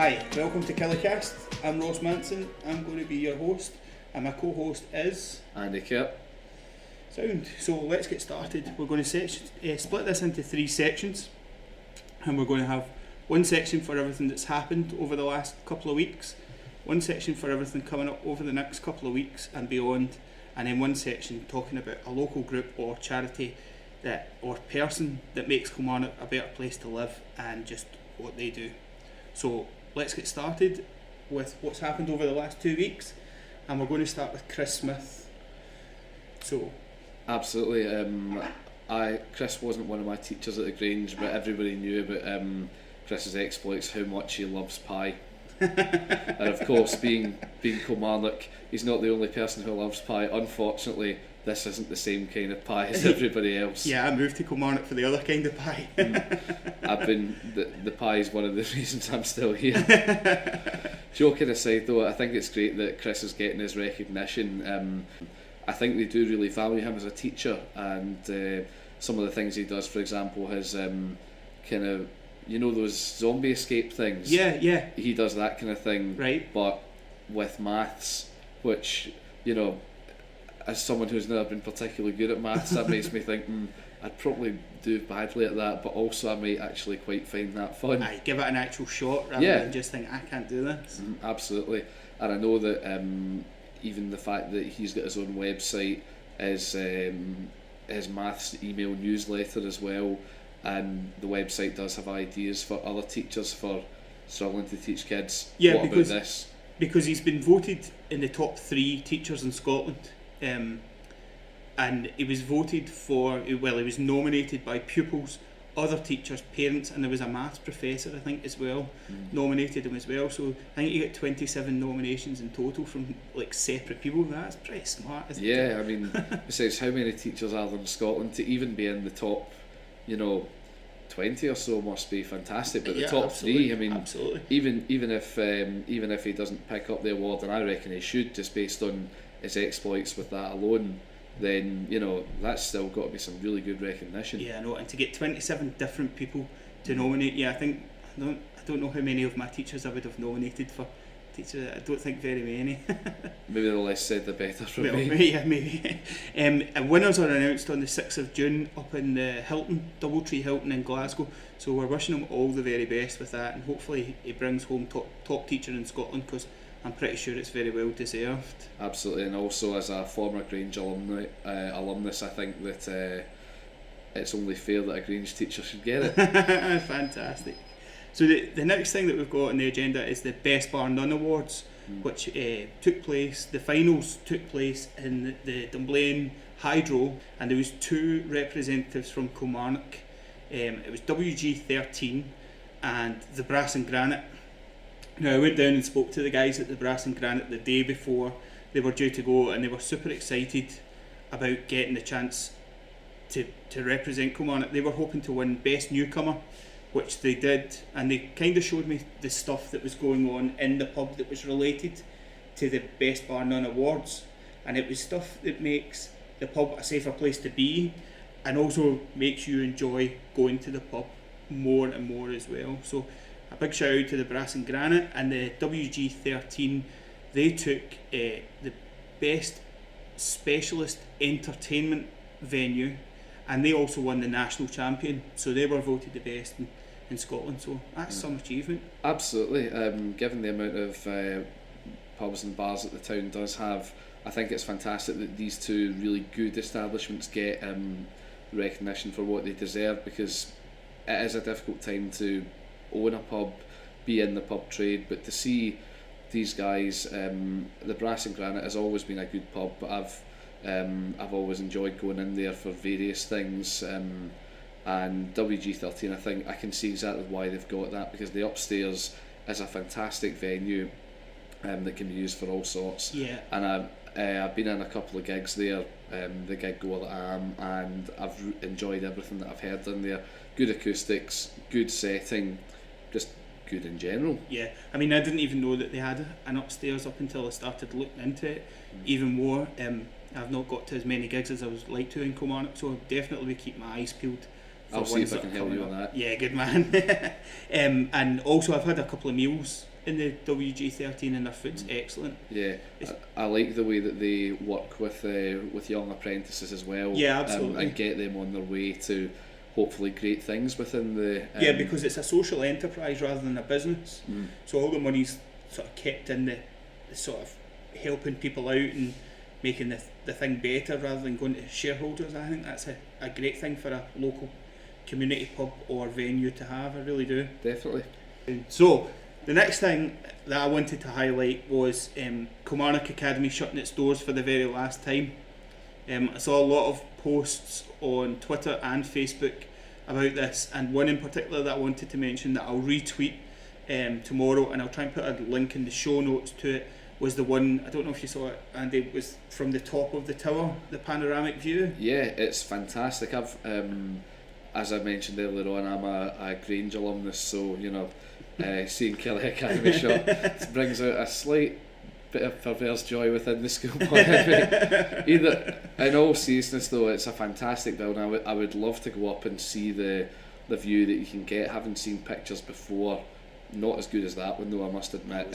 Hi, welcome to KillieCast. I'm Ross Manson. I'm going to be your host, and my co-host is Andy Kerr. Sound. So let's get started. We're going to split this into 3 sections, and we're going to have one section for everything that's happened over the last couple of weeks, one section for everything coming up over the next couple of weeks and beyond, and then one section talking about a local group or charity or person that makes Kilmarnock a better place to live and just what they do. So let's get started with what's happened over the last 2 weeks, and we're going to start with Chris Smith. So, absolutely. Chris wasn't one of my teachers at the Grange, but everybody knew about Chris's exploits, how much he loves pie. And of course, being Kilmarnock, he's not the only person who loves pie. Unfortunately, this isn't the same kind of pie as everybody else. Yeah, I moved to Kilmarnock for the other kind of pie. The pie is one of the reasons I'm still here. Joking aside though, I think it's great that Chris is getting his recognition. I think they do really value him as a teacher, and some of the things he does, for example, his kind of, you know, those zombie escape things. Yeah. He does that kind of thing, right? But with maths, which, you know, as someone who's never been particularly good at maths, that makes me think, I'd probably do badly at that, but also I might actually quite find that fun. I give it an actual shot rather than just think, I can't do this. Absolutely. And I know that even the fact that he's got his own website, his maths email newsletter as well, and the website does have ideas for other teachers for struggling to teach kids. Yeah, what about this? Because he's been voted in the top 3 teachers in Scotland. And he was voted for, he was nominated by pupils, other teachers, parents, and there was a maths professor, I think, as well, nominated him as well. So I think he got 27 nominations in total from like separate people. That's pretty smart, isn't it? Yeah, I mean, besides, how many teachers are there in Scotland? To even be in the top, 20 or so must be fantastic. But the top 3, I mean, absolutely. even if he doesn't pick up the award, and I reckon he should, just based on his exploits with that alone, then that's still got to be some really good recognition. Yeah, I know, and to get 27 different people to nominate, I don't know how many of my teachers I would have nominated for teacher. I don't think very many. Maybe the less said the better for me. Yeah, maybe. And winners are announced on the 6th of June up in the Hilton, Doubletree Hilton in Glasgow. So we're wishing him all the very best with that, and hopefully he brings home top teacher in Scotland, because I'm pretty sure it's very well deserved. Absolutely, and also as a former Grange alumnus, I think that it's only fair that a Grange teacher should get it. Fantastic. So the next thing that we've got on the agenda is the Best Bar None Awards, which took place, the finals took place in the Dunblane Hydro, and there was 2 representatives from Kilmarnock. It was WG13 and the Brass and Granite. Now I went down and spoke to the guys at the Brass and Granite the day before they were due to go, and they were super excited about getting the chance to represent Kilmarnock. They were hoping to win Best Newcomer, which they did, and they kind of showed me the stuff that was going on in the pub that was related to the Best Bar None Awards, and it was stuff that makes the pub a safer place to be, and also makes you enjoy going to the pub more and more as well. So a big shout out to the Brass and Granite, and the WG13. They took the Best Specialist Entertainment Venue, and they also won the National Champion, so they were voted the best in Scotland, so that's some achievement. Absolutely. Given the amount of pubs and bars that the town does have, I think it's fantastic that these 2 really good establishments get recognition for what they deserve, because it is a difficult time to own a pub, be in the pub trade, but to see these guys, the Brass and Granite has always been a good pub, but I've always enjoyed going in there for various things, and WG13, I think I can see exactly why they've got that, because the upstairs is a fantastic venue that can be used for all sorts. Yeah. And I've been in a couple of gigs there, the gig goer that I am, and I've enjoyed everything that I've heard in there. Good acoustics, good setting, just good in general. Yeah, I mean, I didn't even know that they had an upstairs up until I started looking into it even more. I've not got to as many gigs as I would like to in Kilmarnock, so I'll definitely keep my eyes peeled I'll see if I can help you on that. Yeah, good man. And also I've had a couple of meals in the WG13 and their food's excellent. Yeah, I like the way that they work with young apprentices as well. Yeah, absolutely. And get them on their way to hopefully great things within the... yeah, because it's a social enterprise rather than a business. So all the money's sort of kept in the sort of helping people out and making the thing better rather than going to shareholders. I think that's a great thing for a local community pub or venue to have. I really do. Definitely. So the next thing that I wanted to highlight was Kilmarnock Academy shutting its doors for the very last time. I saw a lot of posts on Twitter and Facebook about this, and one in particular that I wanted to mention that I'll retweet tomorrow, and I'll try and put a link in the show notes to it, was the one, I don't know if you saw it, and it was from the top of the tower, the panoramic view. Yeah, it's fantastic. I've as I mentioned earlier on, I'm a Grange alumnus, so seeing Killie Academy shot brings out a slight bit of perverse joy within the school. Either, in all seriousness though, it's a fantastic building. I would love to go up and see the view that you can get. Having seen pictures before, not as good as that one though, I must admit.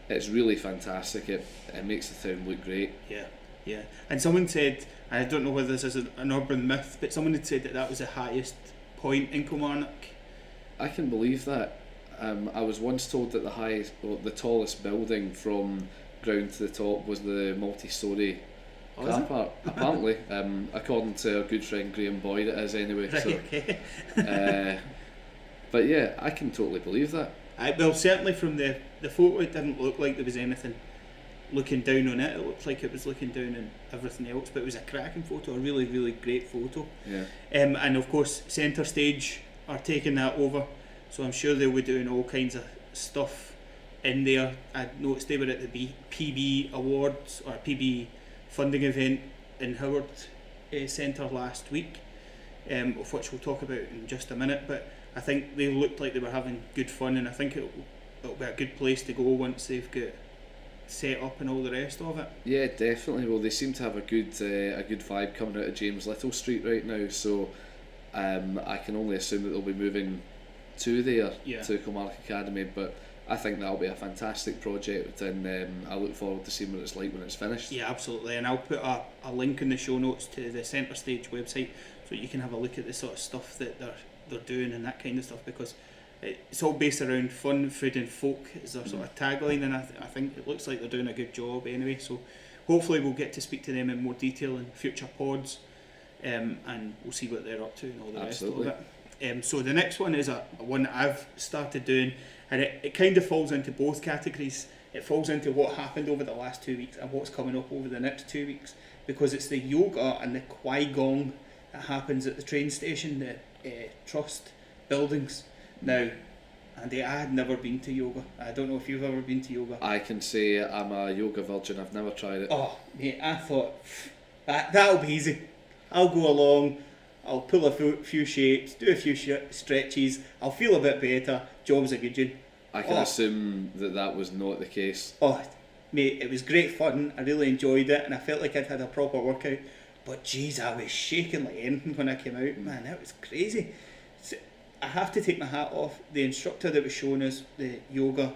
It's really fantastic. It makes the town look great. Yeah. And someone said, I don't know whether this is an urban myth, but someone had said that was the highest point in Kilmarnock. I can believe that. I was once told that the tallest building from ground to the top was the multi-storey car park. Apparently, according to our good friend Graham Boyd, it is anyway. Right, so, okay. But yeah, I can totally believe that. Well, certainly from the photo, it didn't look like there was anything looking down on it. It looked like it was looking down on everything else, but it was a cracking photo, a really, really great photo. Yeah. And of course, Centre Stage are taking that over, so I'm sure they'll be doing all kinds of stuff in there. I noticed they were at the PB Awards or PB funding event in Howard Centre last week, of which we'll talk about in just a minute, but I think they looked like they were having good fun, and I think it'll be a good place to go once they've got set up and all the rest of it. Yeah, definitely. Well, they seem to have a good vibe coming out of James Little Street right now, so I can only assume that they'll be moving to there, to Kilmarnock Academy, but I think that'll be a fantastic project, and I look forward to seeing what it's like when it's finished. Yeah, absolutely, and I'll put a link in the show notes to the Centre Stage website so you can have a look at the sort of stuff that they're doing and that kind of stuff, because it's all based around fun, food and folk is their sort of tagline, and I think it looks like they're doing a good job anyway, so hopefully we'll get to speak to them in more detail in future pods, and we'll see what they're up to and all the rest of it. So the next one is a one that I've started doing, and it kind of falls into both categories. It falls into what happened over the last 2 weeks and what's coming up over the next 2 weeks, because it's the yoga and the Kwai Gong that happens at the train station, the Trust buildings. Now, Andy, I had never been to yoga. I don't know if you've ever been to yoga. I can say I'm a yoga virgin. I've never tried it. Oh, mate, I thought that'll be easy. I'll go along, I'll pull a few shapes, do a few stretches, I'll feel a bit better, job's a good one. I can assume that was not the case. Oh, mate, it was great fun. I really enjoyed it, and I felt like I'd had a proper workout. But geez, I was shaking like anything when I came out. Man, that was crazy. So, I have to take my hat off. The instructor that was showing us the yoga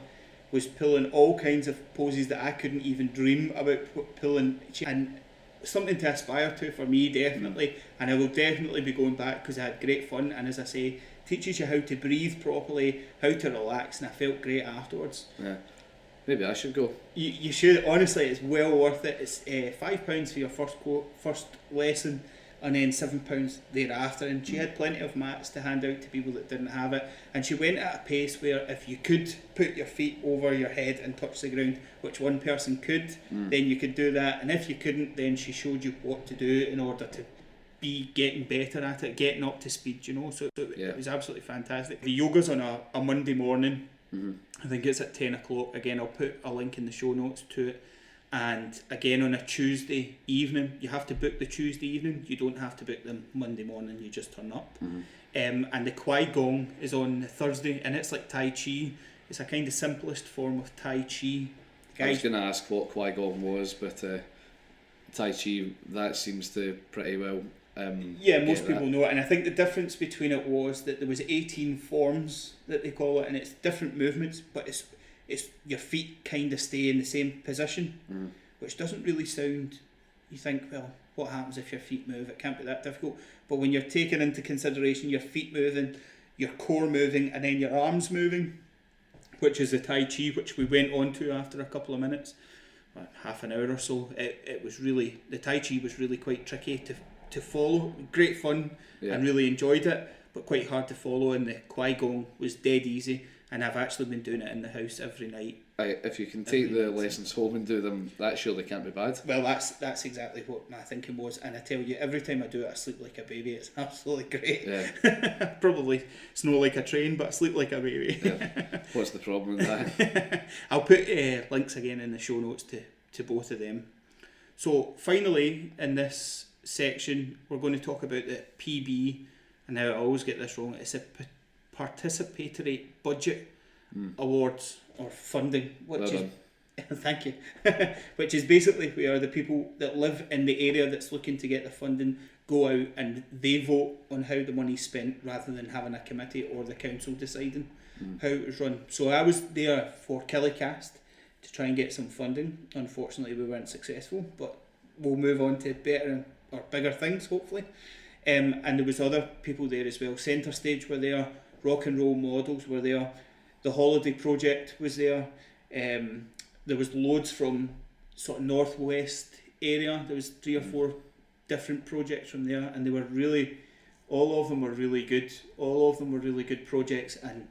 was pulling all kinds of poses that I couldn't even dream about pulling, and something to aspire to for me, definitely. And I will definitely be going back because I had great fun, and as I say, teaches you how to breathe properly, how to relax, and I felt great afterwards. Yeah. Maybe I should go. You should, honestly, it's well worth it. It's £5 for your first lesson, and then £7 thereafter, and she had plenty of mats to hand out to people that didn't have it, and she went at a pace where if you could put your feet over your head and touch the ground, which one person could, then you could do that, and if you couldn't, then she showed you what to do in order to be getting better at it, getting up to speed, so it was absolutely fantastic. The yoga's on a Monday morning. I think it's at 10 o'clock. Again, I'll put a link in the show notes to it. And again, on a Tuesday evening, you have to book the Tuesday evening. You don't have to book them Monday morning, you just turn up. And the Kwai Gong is on Thursday, and it's like Tai Chi. It's a kind of simplest form of Tai Chi. I was going to ask what Kwai Gong was, but Tai Chi, that seems to pretty well... most people know it, and I think the difference between it was that there was 18 forms that they call it, and it's different movements, but it's your feet kind of stay in the same position, which doesn't really sound. You think, well, what happens if your feet move? It can't be that difficult. But when you're taking into consideration your feet moving, your core moving, and then your arms moving, which is the Tai Chi, which we went on to after a couple of minutes, half an hour or so. It was really, the Tai Chi was really quite tricky to follow. Great fun, and really enjoyed it, but quite hard to follow. And the Qigong was dead easy, and I've actually been doing it in the house every night. If you can take the lessons home and do them, that surely can't be bad. Well, that's exactly what my thinking was, and I tell you, every time I do it, I sleep like a baby. It's absolutely great. Yeah. Probably snore like a train, but I sleep like a baby. Yeah. What's the problem with that? I'll put links again in the show notes to both of them. So finally, in this section, we're going to talk about the PB, and now I always get this wrong. It's a participatory budget awards or funding, which is thank you, which is basically where the people that live in the area that's looking to get the funding go out and they vote on how the money's spent, rather than having a committee or the council deciding how it was run. So I was there for KillieCast to try and get some funding. Unfortunately, we weren't successful, but we'll move on to better or bigger things, hopefully. And there was other people there as well. Centre Stage were there, Rock and Roll Models were there, the Holiday Project was there. There was loads from sort of northwest area. There was 3 or 4 different projects from there, and they were really, all of them were really good. All of them were really good projects, and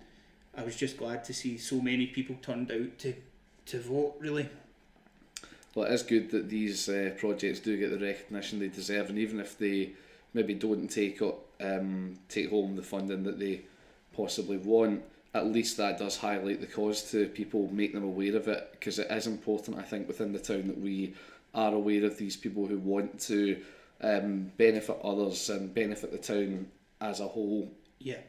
I was just glad to see so many people turned out to vote, really. Well, it is good that these projects do get the recognition they deserve, and even if they maybe don't take home the funding that they possibly want, at least that does highlight the cause to people, make them aware of it, because it is important, I think, within the town that we are aware of these people who want to benefit others and benefit the town as a whole. Yeah,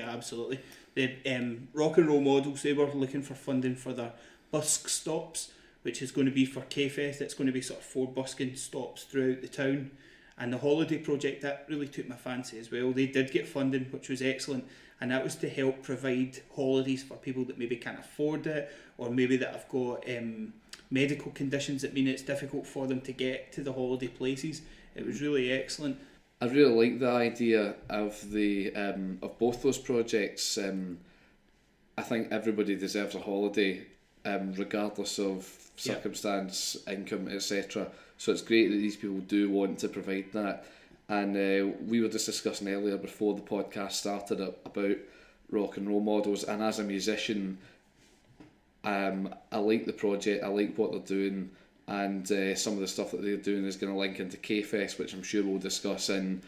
absolutely. The Rock and Roll Models, they were looking for funding for their busk stops, which is going to be for K-Fest. It's going to be sort of 4 busking stops throughout the town. And the Holiday Project, that really took my fancy as well. They did get funding, which was excellent, and that was to help provide holidays for people that maybe can't afford it, or maybe that have got medical conditions that mean it's difficult for them to get to the holiday places. It was really excellent. I really like the idea of the of both those projects. I think everybody deserves a holiday, regardless of circumstance, income, etc. So it's great that these people do want to provide that. And we were just discussing earlier before the podcast started about Rock and Roll Models, and as a musician, I like the project, I like what they're doing, and some of the stuff that they're doing is going to link into K-Fest, which I'm sure we'll discuss in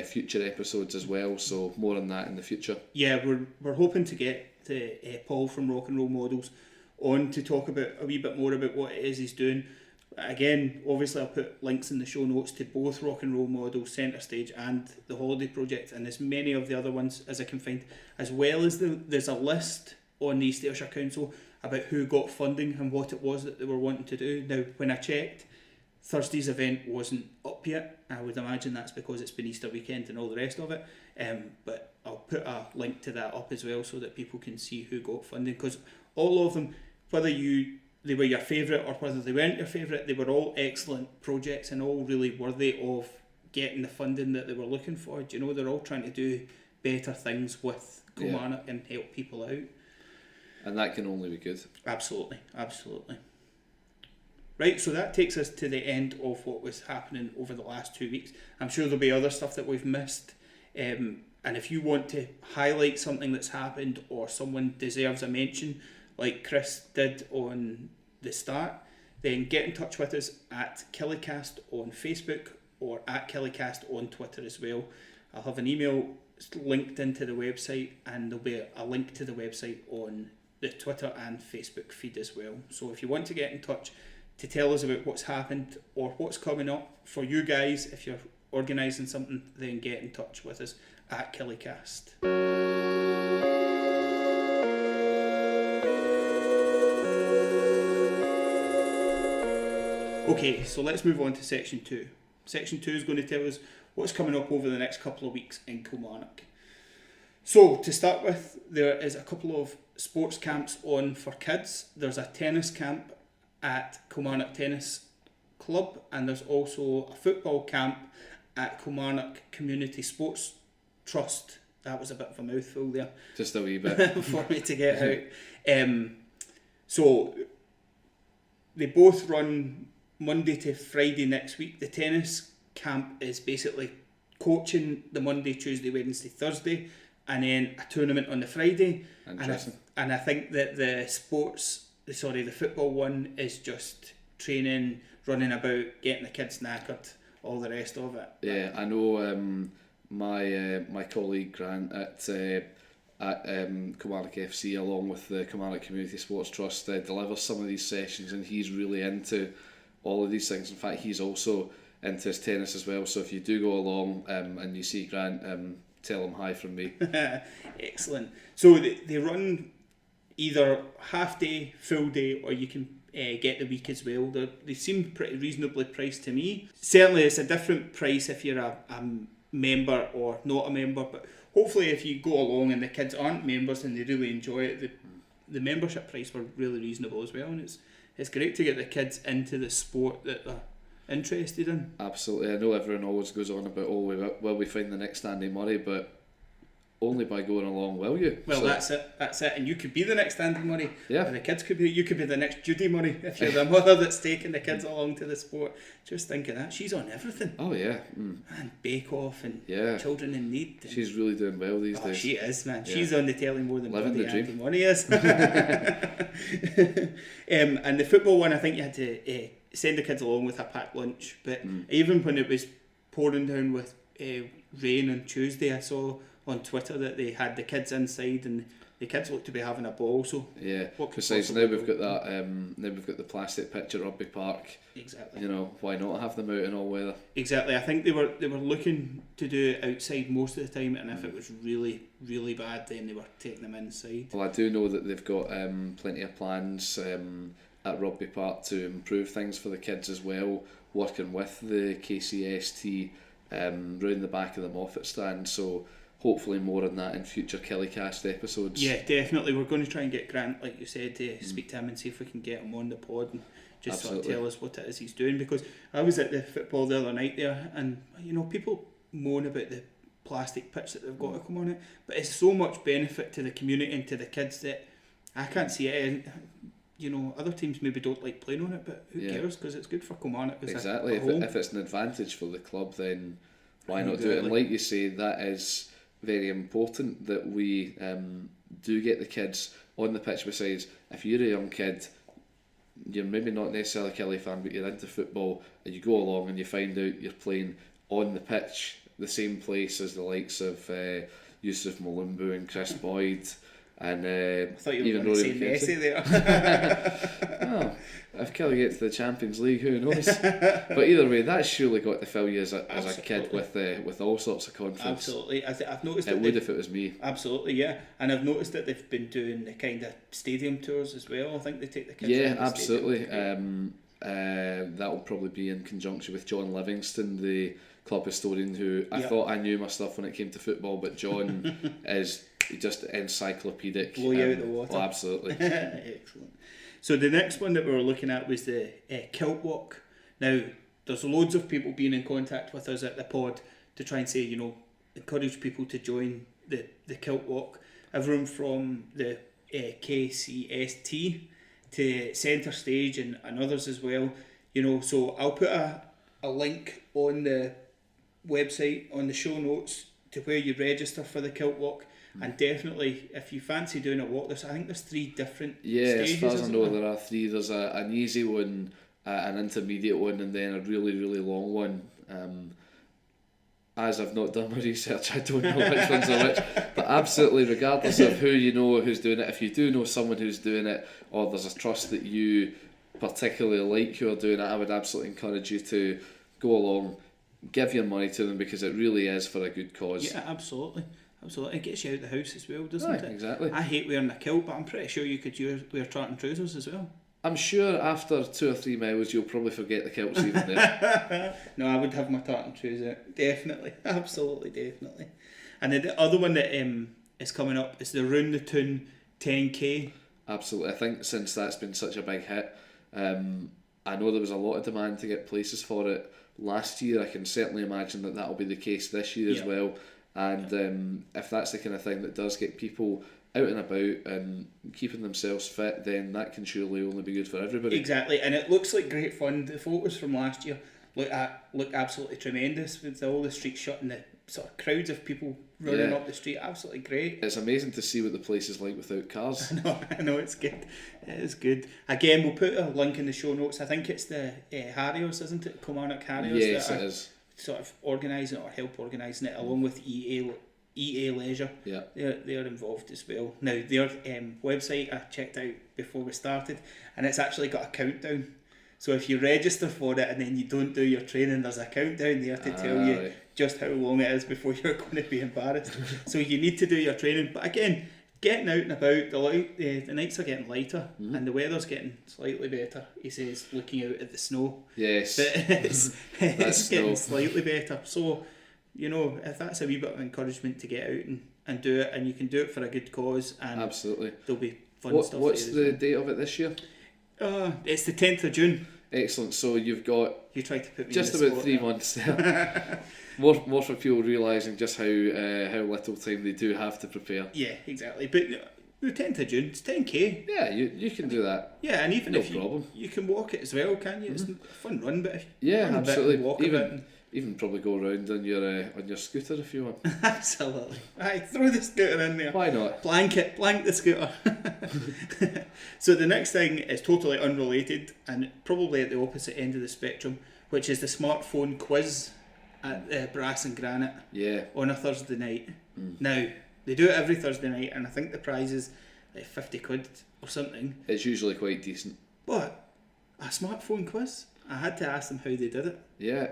future episodes as well, so more on that in the future. Yeah, we're hoping to get Paul from Rock and Roll Models on to talk about a wee bit more about what it is he's doing. Again, obviously I'll put links in the show notes to both Rock and Roll Models, Centre Stage and the Holiday Project, and as many of the other ones as I can find, as well as there's a list on the East Ayrshire Council about who got funding and what it was that they were wanting to do. Now, when I checked, Thursday's event wasn't up yet. I would imagine that's because it's been Easter weekend and all the rest of it, but I'll put a link to that up as well so that people can see who got funding, because all of them, whether they were your favourite or whether they weren't your favourite, they were all excellent projects and all really worthy of getting the funding that they were looking for. Do you know, they're all trying to do better things with Kilmarnock and help people out. And that can only be good. Absolutely. Right, so that takes us to the end of what was happening over the last 2 weeks. I'm sure there'll be other stuff that we've missed. And if you want to highlight something that's happened or someone deserves a mention, like Chris did on the start, then get in touch with us at KillieCast on Facebook or at KillieCast on Twitter as well. I'll have an email linked into the website, and there'll be a link to the website on the Twitter and Facebook feed as well. So if you want to get in touch to tell us about what's happened or what's coming up for you guys, if you're organising something, then get in touch with us at KillieCast. Okay, so let's move on to section 2. Section 2 is going to tell us what's coming up over the next couple of weeks in Kilmarnock. So, to start with, there is a couple of sports camps on for kids. There's a tennis camp at Kilmarnock Tennis Club, and there's also a football camp at Kilmarnock Community Sports Trust. That was a bit of a mouthful there. Just a wee bit. For me to get out. So, they both run Monday to Friday next week. The tennis camp is basically coaching the Monday, Tuesday, Wednesday, Thursday, and then a tournament on the Friday. Interesting. And I think that the football one is just training, running about, getting the kids knackered, all the rest of it. Yeah, I know my colleague Grant at Kilmarnock FC, along with the Kilmarnock Community Sports Trust, delivers some of these sessions, and he's really into all of these things. In fact, he's also into his tennis as well, so if you do go along and you see Grant, tell him hi from me. Excellent. So they run either half day, full day, or you can get the week as well. They seem pretty reasonably priced to me. Certainly it's a different price if you're a member or not a member, but hopefully if you go along and the kids aren't members and they really enjoy it, the membership price were really reasonable as well, and it's great to get the kids into the sport that they're interested in. Absolutely. I know everyone always goes on about, will we find the next Andy Murray, but only by going along, will you? Well, so that's it, and you could be the next Andy Murray. Yeah. And the kids you could be the next Judy Murray if you're the mother that's taking the kids along to the sport. Just think of that, she's on everything. Oh yeah. And Bake Off and yeah. Children in Need. She's really doing well these days. She is, man. Yeah. She's on the telly more than living the Andy dream. Murray is. And the football one, I think you had to send the kids along with a packed lunch, but even when it was pouring down with rain on Tuesday, I saw on Twitter that they had the kids inside and the kids look to be having a ball. So yeah, besides now we've got that now we've got the plastic pitch at Rugby Park. Exactly. You know, why not have them out in all weather? Exactly. I think they were looking to do it outside most of the time, and if it was really, really bad, then they were taking them inside. Well, I do know that they've got plenty of plans at Rugby Park to improve things for the kids as well, working with the KCST round the back of the Moffat stand, so hopefully more on that in future KillieCast episodes. Yeah, definitely. We're going to try and get Grant, like you said, to speak to him and see if we can get him on the pod and just sort of tell us what it is he's doing, because I was at the football the other night there, and you know, people moan about the plastic pitch that they've got to come on it, but it's so much benefit to the community and to the kids that I can't see it. And you know, other teams maybe don't like playing on it, but who cares, because it's good for Kilmarnock as exactly. a home. If it's an advantage for the club, then why not do it? And like you say, that is very important that we do get the kids on the pitch. Besides, if you're a young kid, you're maybe not necessarily a Killie fan, but you're into football, and you go along and you find out you're playing on the pitch, the same place as the likes of Yusuf Malumbu and Chris Boyd, and I thought you were even going to Rory say McKenzie. Messi there. Oh, if Killie gets to the Champions League, who knows? But either way, that's surely got to fill you as a kid with all sorts of confidence. Absolutely. I've noticed it would if it was me. Absolutely, yeah. And I've noticed that they've been doing the kind of stadium tours as well. I think they take the kids. Yeah, absolutely. That will probably be in conjunction with John Livingston, the club historian, who I thought I knew my stuff when it came to football, but John is just encyclopedic. Blow you out the water. Oh, absolutely. Excellent. So the next one that we were looking at was the Kilt Walk. Now, there's loads of people being in contact with us at the pod to try and say, you know, encourage people to join the Kilt Walk. Everyone from the KCST to Centre Stage and others as well. You know, so I'll put a link on the website, on the show notes, to where you register for the Kilt Walk. And definitely, if you fancy doing a walk, I think there's 3 different stages. As far as I know, there are 3. There's an easy one, an intermediate one, and then a really, really long one. As I've not done my research, I don't know which ones are which. But absolutely, regardless of who you know who's doing it, if you do know someone who's doing it, or there's a trust that you particularly like who are doing it, I would absolutely encourage you to go along, give your money to them, because it really is for a good cause. Yeah, absolutely. Absolutely. It gets you out of the house as well, doesn't it? Exactly. I hate wearing a kilt, but I'm pretty sure you could wear tartan trousers as well. I'm sure after 2 or 3 miles you'll probably forget the kilts even there. No, I would have my tartan trouser. Definitely. Absolutely, definitely. And then the other one that is coming up. It's the Round the Town 10k. Absolutely. I think since that's been such a big hit, I know there was a lot of demand to get places for it last year. I can certainly imagine that that'll be the case this year as well. And if that's the kind of thing that does get people out and about and keeping themselves fit, then that can surely only be good for everybody. Exactly, and it looks like great fun. The photos from last year look absolutely tremendous, with all the streets shut and the sort of crowds of people running up the street. Absolutely great. It's amazing to see what the place is like without cars. I know, it's good. It is good. Again, we'll put a link in the show notes. I think it's the Harriers, isn't it? Kilmarnock Harriers. Yes, it is. Sort of organising it or help organising it, along with EA Leisure. Yeah, they're involved as well. Now their website I checked out before we started, and it's actually got a countdown. So if you register for it and then you don't do your training, there's a countdown there to tell you just how long it is before you're going to be embarrassed. So you need to do your training. But again, getting out and about, the nights are getting lighter and the weather's getting slightly better. He says, looking out at the snow. Yes, but it's getting slightly better. So, you know, if that's a wee bit of encouragement to get out and do it, and you can do it for a good cause, and absolutely, there'll be fun stuff. What's the date of it this year? It's the 10th of June. Excellent. So you've got tried to put me just in the about 3 months there. more for people realising just how little time they do have to prepare. Yeah, exactly. But the 10th of June, it's 10k. Yeah, you can do that. Yeah, and even if problem. You can walk it as well, can you? It's a fun run, but if you run absolutely. A bit, walk a bit. Even probably go around on your scooter if you want. Absolutely. Right, throw the scooter in there. Why not? Blank the scooter. So the next thing is totally unrelated and probably at the opposite end of the spectrum, which is the smartphone quiz at Brass and Granite on a Thursday night. Now, they do it every Thursday night, and I think the prize is like 50 quid or something. It's usually quite decent. But a smartphone quiz? I had to ask them how they did it. Yeah,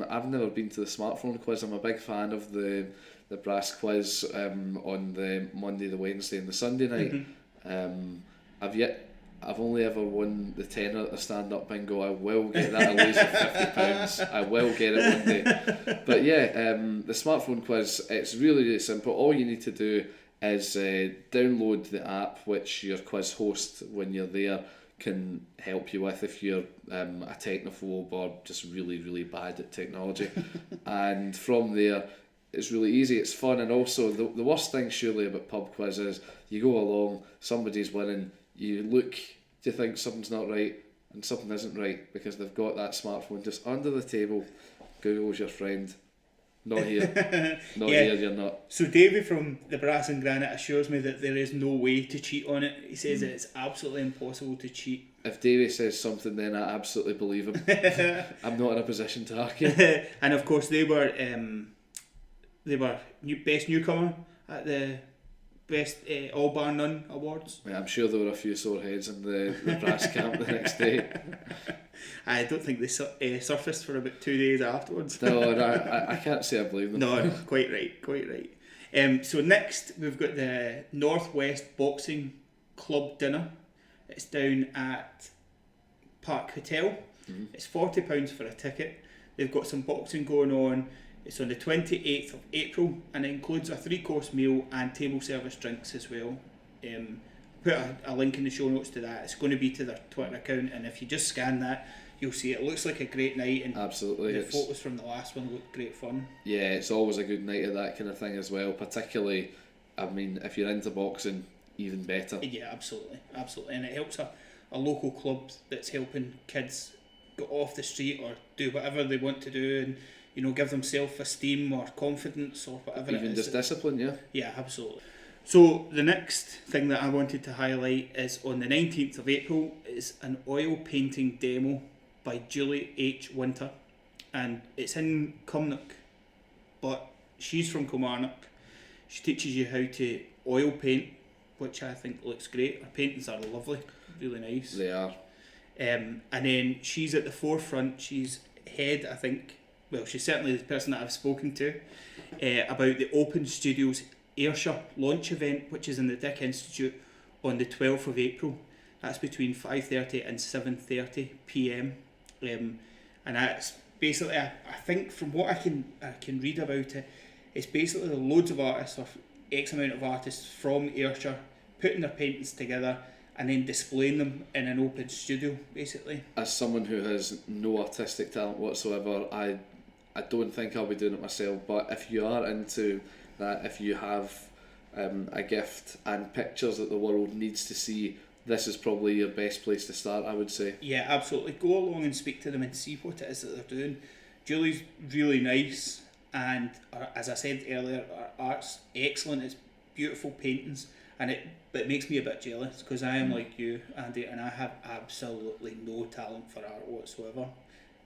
I've never been to the smartphone quiz. I'm a big fan of the brass quiz on the Monday, the Wednesday and the Sunday night. I've only ever won the tenner at the stand-up bingo. I will get that at least for £50. I will get it one day. But the smartphone quiz, it's really, really simple. All you need to do is download the app which your quiz host, when you're there, can help you with if you're a technophobe or just really, really bad at technology. And from there, it's really easy, it's fun, and also the worst thing surely about pub quiz is you go along, somebody's winning, you look to think something's not right, and something isn't right because they've got that smartphone just under the table. Google's your friend. Not here. Here, you're not. So Davey from the Brass and Granite assures me that there is no way to cheat on it. He says that it's absolutely impossible to cheat. If Davey says something, then I absolutely believe him. I'm not in a position to argue. And of course they were best newcomer at the best All Bar None Awards. Yeah, I'm sure there were a few sore heads in the brass camp the next day. I don't think they surfaced for about 2 days afterwards. No, I can't say I blame them. No, quite right. So next we've got the Northwest Boxing Club dinner. It's down at Park Hotel. It's £40 for a ticket. They've got some boxing going on. It's on the 28th of April and it includes a 3-course meal and table service drinks as well. Put a link in the show notes to that. It's going to be to their Twitter account, and if you just scan that, you'll see it looks like a great night, and absolutely the photos from the last one look great fun. Yeah, it's always a good night of that kind of thing as well, particularly, I mean, if you're into boxing, even better. Yeah, absolutely, and it helps a local club that's helping kids go off the street or do whatever they want to do, and you know, give them self-esteem or confidence or whatever even it is. Just discipline, Yeah, absolutely. So the next thing that I wanted to highlight is on the 19th of April is an oil painting demo by Julie H. Winter, and it's in Kilmarnock, but she's from Kilmarnock. She teaches you how to oil paint, which I think looks great. Her paintings are lovely, really nice. They are. And then she's at the forefront. She's head, I think, well, she's certainly the person that I've spoken to about the Open Studios Ayrshire launch event, which is in the Dick Institute on the 12th of April. That's between 5:30 and 7:30 p.m. And that's basically, I think from what I can read about it, it's basically loads of artists are X amount of artists from Ayrshire putting their paintings together and then displaying them in an open studio, basically. As someone who has no artistic talent whatsoever, I don't think I'll be doing it myself, but if you are into that, if you have a gift and pictures that the world needs to see, this is probably your best place to start, I would say. Yeah, absolutely. Go along and speak to them and see what it is that they're doing. Julie's really nice, and as I said earlier, our art's excellent. It's beautiful paintings, and it makes me a bit jealous because I am like you, Andy, and I have absolutely no talent for art whatsoever.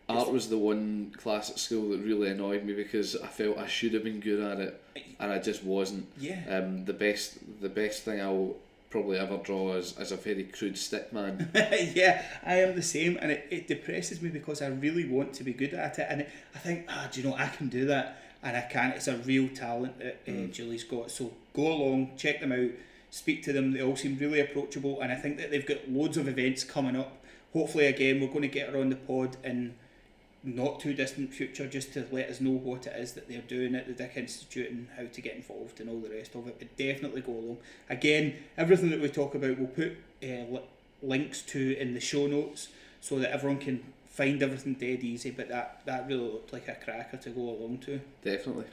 Art was the one class at school that really annoyed me because I felt I should have been good at it and I just wasn't. Yeah. The best thing I'll probably ever draw is a very crude stick man. Yeah, I am the same, and it depresses me because I really want to be good at it, and I think, do you know, I can do that, and I can't. It's a real talent that Julie's got. So go along, check them out, speak to them. They all seem really approachable, and I think that they've got loads of events coming up. Hopefully, again, we're going to get her on the pod in not too distant future just to let us know what it is that they're doing at the Dick Institute and how to get involved and all the rest of it. But definitely go along. Again, everything that we talk about we'll put links to in the show notes so that everyone can find everything dead easy, but that really looked like a cracker to go along to. Definitely.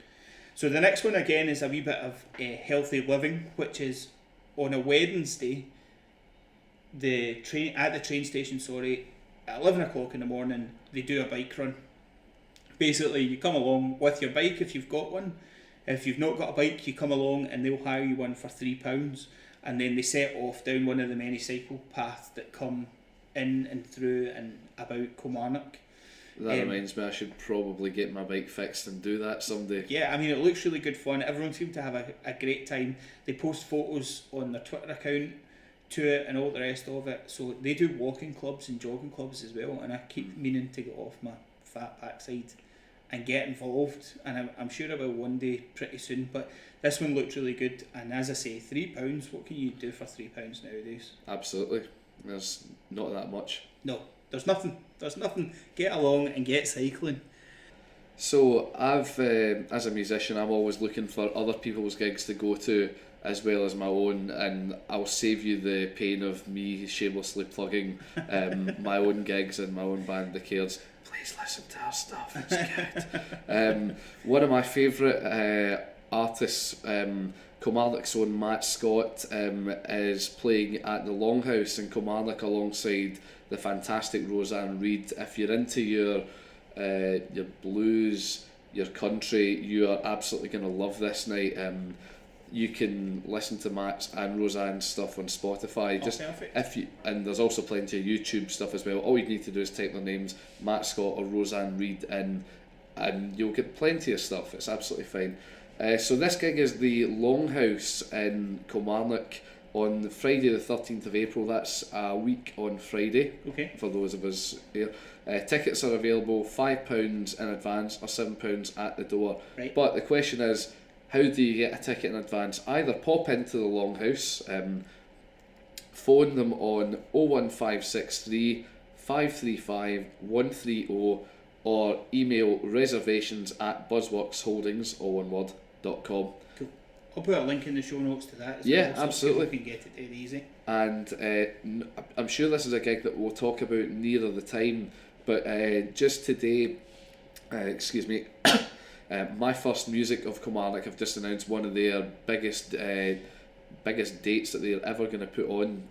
So the next one again is a wee bit of healthy living, which is on a Wednesday, at the train station, at 11 o'clock in the morning, they do a bike run. Basically, you come along with your bike if you've got one. If you've not got a bike, you come along and they'll hire you one for £3, and then they set off down one of the many cycle paths that come in and through and about Kilmarnock. That reminds me, I should probably get my bike fixed and do that someday. Yeah, I mean, it looks really good fun. Everyone seemed to have a great time. They post photos on their Twitter account to it and all the rest of it. So they do walking clubs and jogging clubs as well, and I keep meaning to get off my fat backside and get involved, and I'm sure I will one day pretty soon. But this one looked really good, and as I say, £3, what can you do for £3 nowadays? Absolutely. There's not that much. No, there's nothing. Get along and get cycling. So I've, as a musician, I'm always looking for other people's gigs to go to as well as my own, and I'll save you the pain of me shamelessly plugging my own gigs and my own band, The Cairds. Please listen to our stuff, it's good. One of my favourite artists, Kilmarnock's own Matt Scott, is playing at the Longhouse in Kilmarnock alongside the fantastic Roseanne Reid. If you're into your blues, your country, you are absolutely going to love this night. You can listen to Matt's and Roseanne's stuff on Spotify. And there's also plenty of YouTube stuff as well. All you need to do is type their names, Matt Scott or Roseanne Reid, in, and you'll get plenty of stuff. It's absolutely fine. So this gig is the Longhouse in Kilmarnock on Friday the 13th of April. That's a week on Friday. Okay. For those of us here. Tickets are available £5 in advance or £7 at the door. Right. But the question is, how do you get a ticket in advance? Either pop into the Longhouse, phone them on 01563 535 130, or email reservations@buzzworksholdings, all one word, .com. Cool. I'll put a link in the show notes to that as well. So Absolutely. You can get it dead easy. And I'm sure this is a gig that we'll talk about nearer the time, but just today, My First Music of Kilmarnock have just announced one of their biggest dates that they're ever going to put on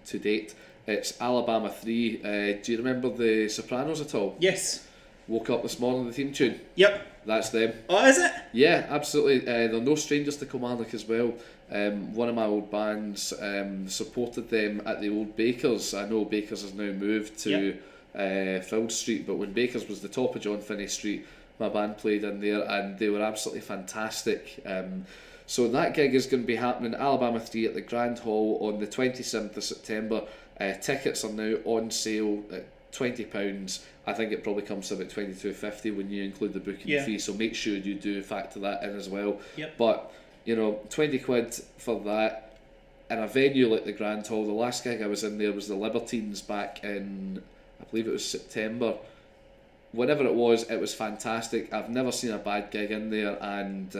to date. It's Alabama 3. Do you remember The Sopranos at all? Yes. Woke up this morning, the theme tune. Yep. That's them. Oh, is it? Yeah, absolutely. They're no strangers to Kilmarnock as well. One of my old bands supported them at the old Bakers. I know Bakers has now moved to Field Street, but when Bakers was the top of John Finney Street, my band played in there and they were absolutely fantastic. So that gig is going to be happening Alabama 3 at the Grand Hall on the 27th of September. Tickets are now on sale at £20. I think it probably comes to about $22.50 when you include the booking fee, so make sure you do factor that in as well. Yep. But £20 for that in a venue like the Grand Hall. The last gig I was in there was the Libertines back in, I believe it was September. Whenever it was fantastic. I've never seen a bad gig in there, and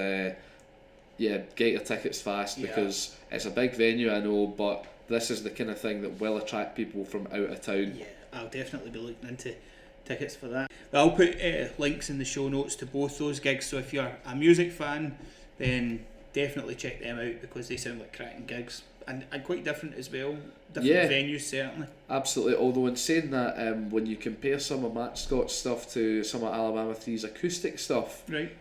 get your tickets fast because it's a big venue, I know, but this is the kind of thing that will attract people from out of town. Yeah, I'll definitely be looking into tickets for that. But I'll put links in the show notes to both those gigs, so if you're a music fan, then definitely check them out because they sound like cracking gigs and quite different as well. Different venues, certainly. Absolutely. Although in saying that, when you compare some of Matt Scott's stuff to some of Alabama 3's acoustic stuff, right?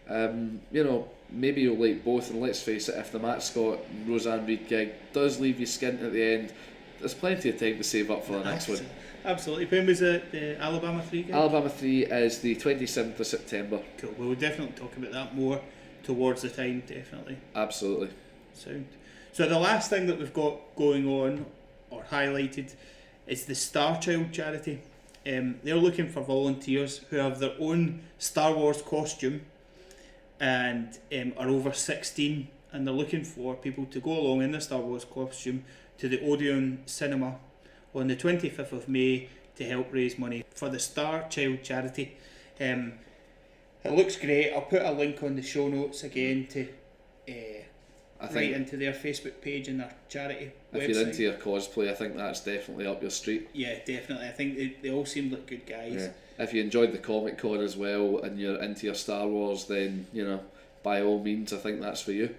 Maybe you'll like both. And let's face it, if the Matt Scott Roseanne Reid gig does leave you skint at the end, there's plenty of time to save up for the next one. Absolutely. When was it, the Alabama 3 gig? Alabama 3 is the 27th of September. Cool. We'll definitely talk about that more towards the time, definitely. Absolutely. Sound. So the last thing that we've got going on or highlighted is the Star Child charity. They're looking for volunteers who have their own Star Wars costume and are over 16, and they're looking for people to go along in the Star Wars costume to the Odeon Cinema on the 25th of May to help raise money for the Star Child charity. It looks great. I'll put a link on the show notes again to right into their Facebook page and their charity website. If you're into your cosplay, I think that's definitely up your street. Yeah, definitely. I think they all seem like good guys. Yeah. If you enjoyed the Comic Con as well and you're into your Star Wars, then, by all means, I think that's for you.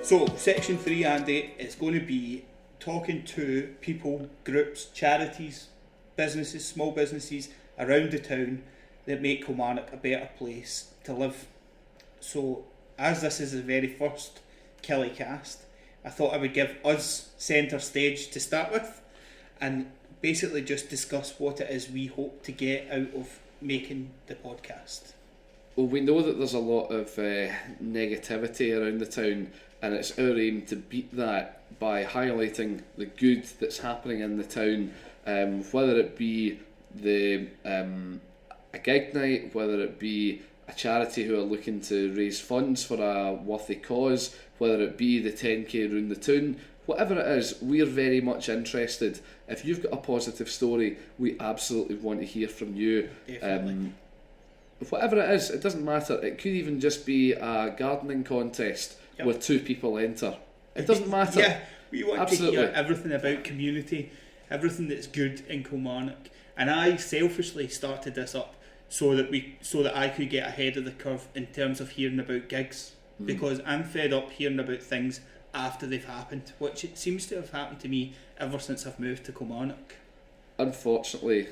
So, section 3, Andy, is going to be talking to people, groups, charities, businesses, small businesses around the town that make Kilmarnock a better place to live. So, as this is the very first KillieCast, I thought I would give us centre stage to start with and basically just discuss what it is we hope to get out of making the podcast. Well, we know that there's a lot of negativity around the town, and it's our aim to beat that by highlighting the good that's happening in the town, whether it be a gig night, whether it be a charity who are looking to raise funds for a worthy cause, whether it be the 10k round the town, whatever it is, we're very much interested. If you've got a positive story, we absolutely want to hear from you. Definitely. Whatever it is, it doesn't matter. It could even just be a gardening contest where 2 people enter. It doesn't matter. Yeah, we want to hear everything about community, everything that's good in Kilmarnock. And I selfishly started this up so that I could get ahead of the curve in terms of hearing about gigs, because I'm fed up hearing about things after they've happened, which it seems to have happened to me ever since I've moved to Kilmarnock. Unfortunately,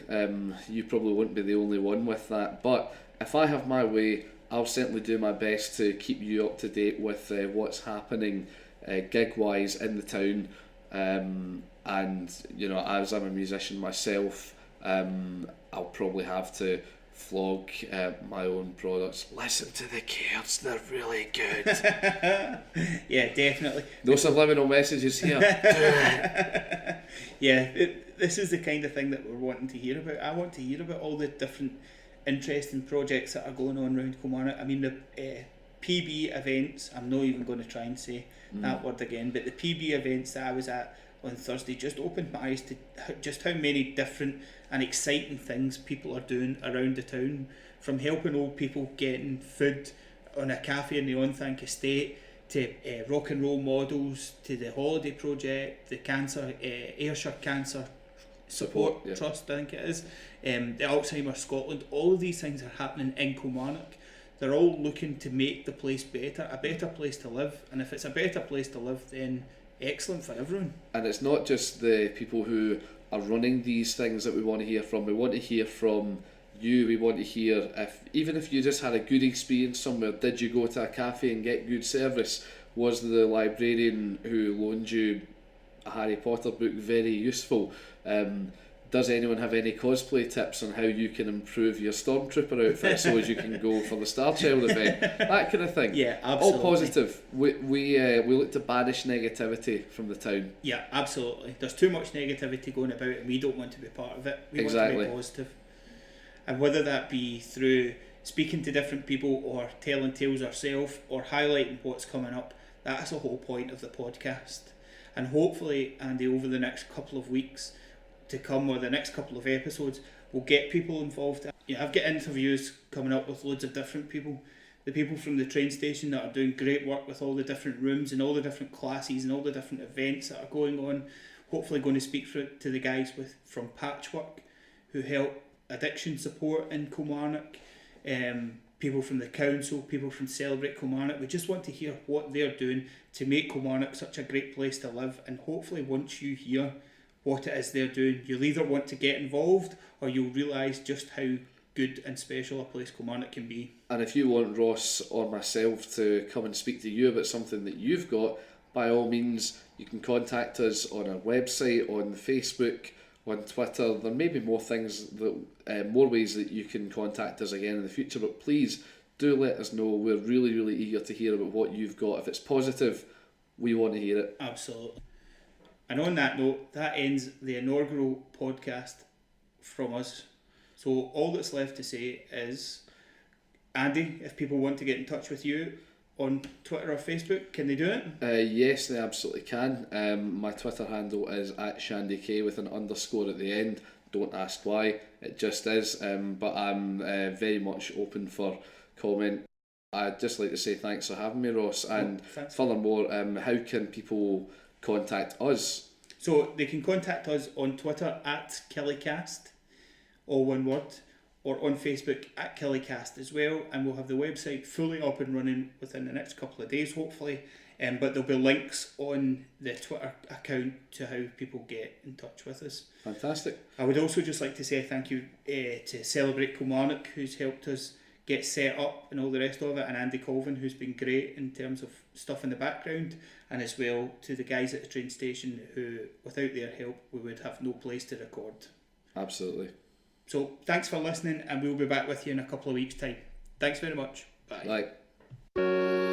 you probably won't be the only one with that, but if I have my way, I'll certainly do my best to keep you up to date with what's happening gig-wise in the town. And, as I'm a musician myself, I'll probably have to flog my own products. Listen to the Cairns, they're really good. Yeah, definitely. No subliminal messages here. Yeah, this is the kind of thing that we're wanting to hear about. I want to hear about all the different interesting projects that are going on around Kilmarnock. I mean, the PB events, I'm not even going to try and say that word again, but the PB events that I was at on Thursday just opened my eyes to just how many different and exciting things people are doing around the town, from helping old people getting food on a cafe in the Onthank estate, to rock and roll models, to the holiday project, the Ayrshire Cancer Support Trust, I think it is, the Alzheimer's Scotland. All of these things are happening in Kilmarnock. They're all looking to make the place better, a better place to live, and if it's a better place to live, then excellent for everyone. And it's not just the people who are running these things that we want to hear from. We want to hear from you. We want to hear even if you just had a good experience somewhere. Did you go to a cafe and get good service? Was the librarian who loaned you a Harry Potter book very useful? Does anyone have any cosplay tips on how you can improve your Stormtrooper outfit so as you can go for the Star Child event? That kind of thing. Yeah, absolutely. All positive. We look to banish negativity from the town. Yeah, absolutely. There's too much negativity going about and we don't want to be part of it. We want to be positive. And whether that be through speaking to different people or telling tales ourselves or highlighting what's coming up, that's the whole point of the podcast. And hopefully, Andy, over the next couple of weeks, to come, or the next couple of episodes, we'll get people involved. I've got interviews coming up with loads of different people. The people from the train station that are doing great work with all the different rooms and all the different classes and all the different events that are going on. Hopefully going to speak to the guys from Patchwork who help addiction support in Kilmarnock. People from the council, people from Celebrate Kilmarnock. We just want to hear what they're doing to make Kilmarnock such a great place to live, and hopefully once you hear what it is they're doing, you'll either want to get involved or you'll realise just how good and special a place Kilmarnock can be. And if you want Ross or myself to come and speak to you about something that you've got, by all means you can contact us on our website, on Facebook, on Twitter. There may be more things that more ways that you can contact us again in the future, but please do let us know. We're really eager to hear about what you've got. If it's positive, we want to hear it. Absolutely. And on that note, that ends the inaugural podcast from us. So all that's left to say is, Andy, if people want to get in touch with you on Twitter or Facebook, can they do it? Yes, they absolutely can. My Twitter handle is @ShandyK with an underscore at the end. Don't ask why, it just is. But I'm very much open for comment. I'd just like to say thanks for having me, Ross. And furthermore, how can people contact us? So they can contact us on Twitter @KillieCast, all one word, or on Facebook @KillieCast as well, and we'll have the website fully up and running within the next couple of days, hopefully. But there'll be links on the Twitter account to how people get in touch with us. Fantastic. I would also just like to say thank you to Celebrate Kilmarnock, who's helped us get set up and all the rest of it, and Andy Colvin, who's been great in terms of stuff in the background, and as well to the guys at the train station who, without their help, we would have no place to record. Absolutely. So thanks for listening, and we'll be back with you in a couple of weeks' time. Thanks very much. Bye. Bye.